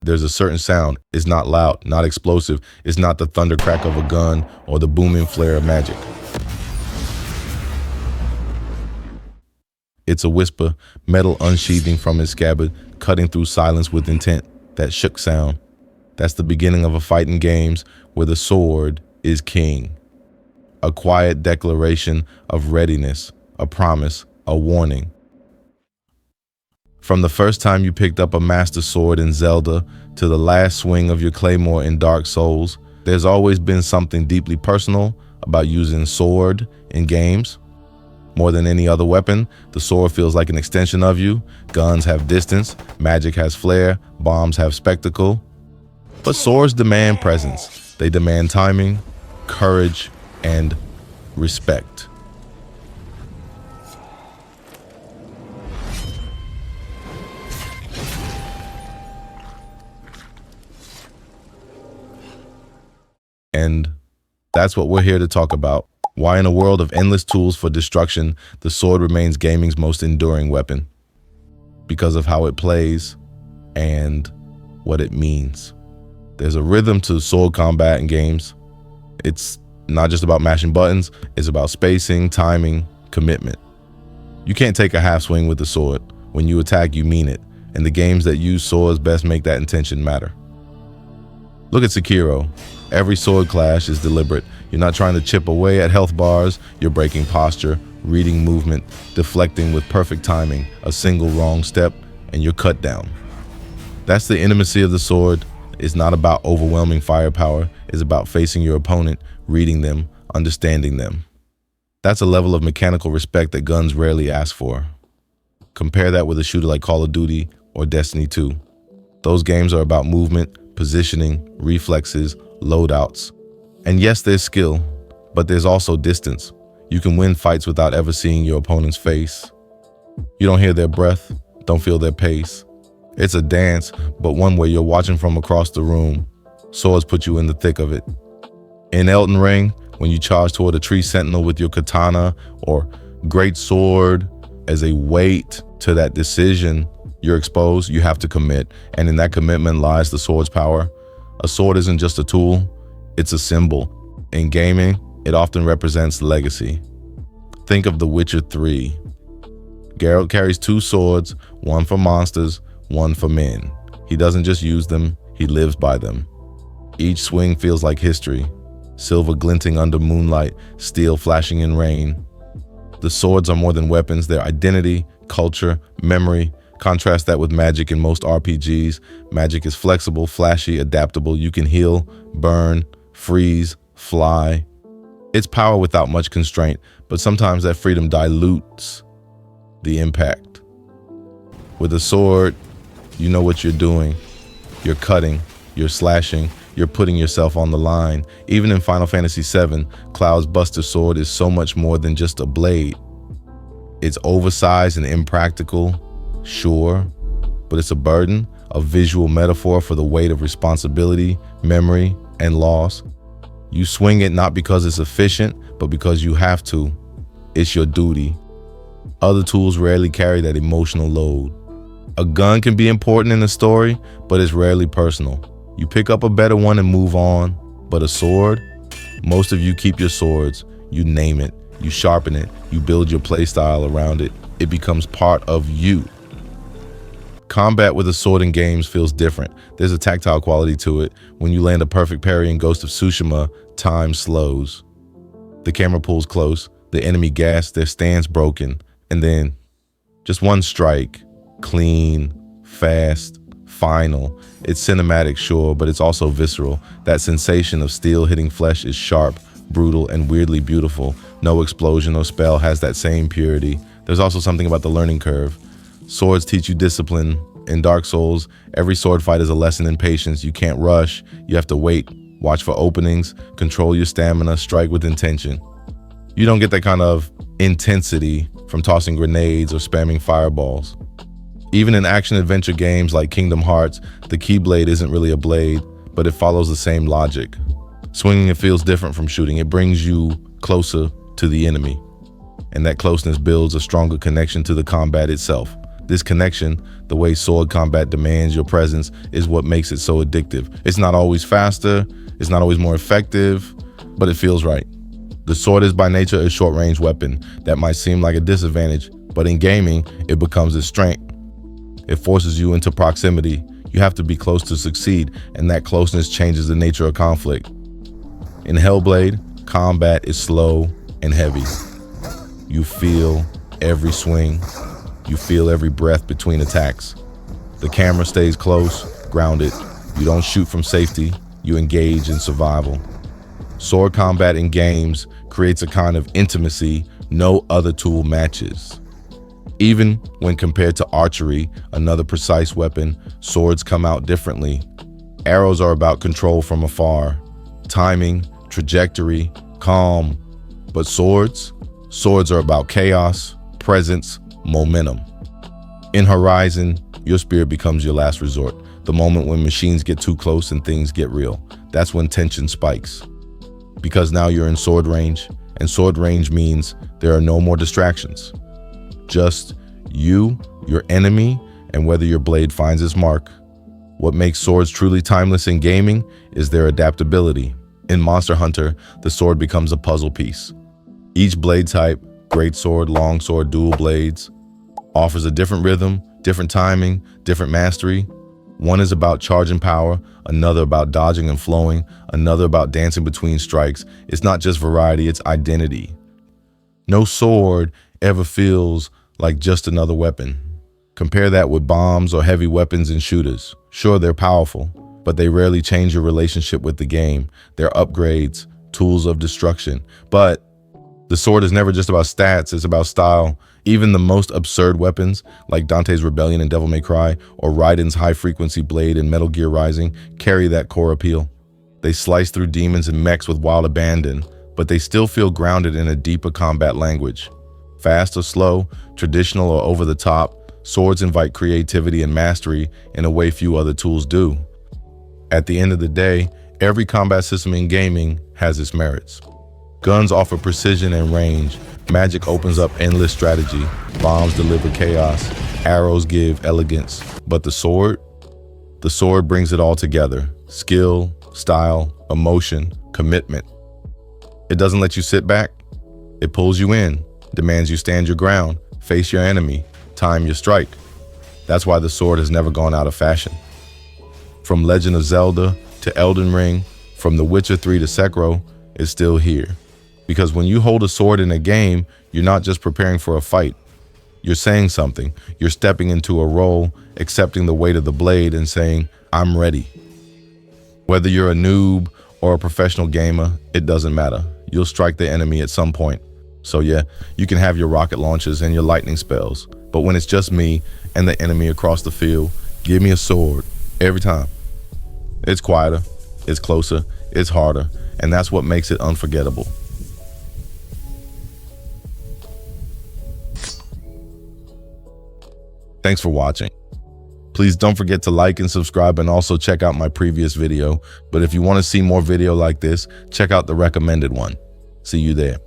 There's a certain sound. It's not loud, not explosive. It's not the thunder crack of a gun or the booming flare of magic. It's a whisper, metal unsheathing from its scabbard, cutting through silence with intent. That shook sound. That's the beginning of a fight in games where the sword is king. A quiet declaration of readiness, a promise, a warning. From the first time you picked up a master sword in Zelda to the last swing of your claymore in Dark Souls, there's always been something deeply personal about using sword in games. More than any other weapon, the sword feels like an extension of you. Guns have distance, magic has flair, bombs have spectacle. But swords demand presence. They demand timing, courage, and respect. And that's what we're here to talk about. Why in a world of endless tools for destruction, the sword remains gaming's most enduring weapon. Because of how it plays and what it means. There's a rhythm to sword combat in games. It's not just about mashing buttons, it's about spacing, timing, commitment. You can't take a half swing with the sword. When you attack, you mean it. And the games that use swords best make that intention matter. Look at Sekiro. Every sword clash is deliberate. You're not trying to chip away at health bars, you're breaking posture, reading movement, deflecting with perfect timing. A single wrong step, and you're cut down. That's the intimacy of the sword. It's not about overwhelming firepower. It's about facing your opponent, reading them, understanding them. That's a level of mechanical respect that guns rarely ask for. Compare that with a shooter like Call of Duty or Destiny 2. Those games are about movement, positioning, reflexes, loadouts. And yes, there's skill, but there's also distance. You can win fights without ever seeing your opponent's face. You don't hear their breath, don't feel their pace. It's a dance, but one where you're watching from across the room. Swords put you in the thick of it. In Elden Ring, when you charge toward a tree sentinel with your katana or great sword as a weight to that decision, you're exposed, you have to commit. And in that commitment lies the sword's power. A sword isn't just a tool, it's a symbol. In gaming, it often represents legacy. Think of The Witcher 3. Geralt carries two swords, one for monsters, one for men. He doesn't just use them, he lives by them. Each swing feels like history. Silver glinting under moonlight, steel flashing in rain. The swords are more than weapons, they're identity, culture, memory. Contrast that with magic in most RPGs. Magic is flexible, flashy, adaptable. You can heal, burn, freeze, fly. It's power without much constraint, but sometimes that freedom dilutes the impact. With a sword, you know what you're doing. You're cutting, you're slashing, you're putting yourself on the line. Even in Final Fantasy VII, Cloud's Buster Sword is so much more than just a blade. It's oversized and impractical, sure, but it's a burden, a visual metaphor for the weight of responsibility, memory, and loss. You swing it not because it's efficient, but because you have to. It's your duty. Other tools rarely carry that emotional load. A gun can be important in a story, but it's rarely personal. You pick up a better one and move on, but a sword? Most of you keep your swords, you name it, you sharpen it, you build your playstyle around it. It becomes part of you. Combat with a sword in games feels different. There's a tactile quality to it. When you land a perfect parry in Ghost of Tsushima, time slows. The camera pulls close, the enemy gasps, their stance broken, and then just one strike, clean, fast, final. It's cinematic, sure, but it's also visceral. That sensation of steel hitting flesh is sharp, brutal, and weirdly beautiful. No explosion or spell has that same purity. There's also something about the learning curve. Swords teach you discipline. In Dark Souls, every sword fight is a lesson in patience. You can't rush, you have to wait, watch for openings, control your stamina, strike with intention. You don't get that kind of intensity from tossing grenades or spamming fireballs. Even in action-adventure games like Kingdom Hearts, the keyblade isn't really a blade, but it follows the same logic. Swinging it feels different from shooting. It brings you closer to the enemy, and that closeness builds a stronger connection to the combat itself. This connection, the way sword combat demands your presence, is what makes it so addictive. It's not always faster, it's not always more effective, but it feels right. The sword is by nature a short-range weapon that might seem like a disadvantage, but in gaming, it becomes a strength. It forces you into proximity. You have to be close to succeed, and that closeness changes the nature of conflict. In Hellblade, combat is slow and heavy. You feel every swing. You feel every breath between attacks. The camera stays close, grounded. You don't shoot from safety. You engage in survival. Sword combat in games creates a kind of intimacy no other tool matches. Even when compared to archery, another precise weapon, swords come out differently. Arrows are about control from afar, timing, trajectory, calm. But swords are about chaos, presence, momentum. In Horizon, your spear becomes your last resort. The moment when machines get too close and things get real. That's when tension spikes. Because now you're in sword range, and sword range means there are no more distractions. Just you, your enemy, and whether your blade finds its mark. What makes swords truly timeless in gaming is their adaptability. In Monster Hunter, the sword becomes a puzzle piece. Each blade type, greatsword, longsword, dual blades, offers a different rhythm, different timing, different mastery. One is about charging power, another about dodging and flowing, another about dancing between strikes. It's not just variety, it's identity. No sword ever feels like just another weapon. Compare that with bombs or heavy weapons in shooters. Sure, they're powerful, but they rarely change your relationship with the game. They're upgrades, tools of destruction. But the sword is never just about stats, it's about style. Even the most absurd weapons, like Dante's Rebellion in Devil May Cry, or Raiden's high-frequency blade in Metal Gear Rising, carry that core appeal. They slice through demons and mechs with wild abandon, but they still feel grounded in a deeper combat language. Fast or slow, traditional or over-the-top, swords invite creativity and mastery in a way few other tools do. At the end of the day, every combat system in gaming has its merits. Guns offer precision and range. Magic opens up endless strategy. Bombs deliver chaos. Arrows give elegance. But the sword brings it all together. Skill, style, emotion, commitment. It doesn't let you sit back. It pulls you in, demands you stand your ground, face your enemy, time your strike. That's why the sword has never gone out of fashion. From Legend of Zelda to Elden Ring, from The Witcher 3 to Sekiro, it's still here. Because when you hold a sword in a game, you're not just preparing for a fight. You're saying something. You're stepping into a role, accepting the weight of the blade and saying, I'm ready. Whether you're a noob or a professional gamer, it doesn't matter. You'll strike the enemy at some point. So yeah, you can have your rocket launchers and your lightning spells. But when it's just me and the enemy across the field, give me a sword every time. It's quieter, it's closer, it's harder, and that's what makes it unforgettable. Thanks for watching. Please don't forget to like and subscribe, and also check out my previous video. But if you want to see more video like this, check out the recommended one. See you there.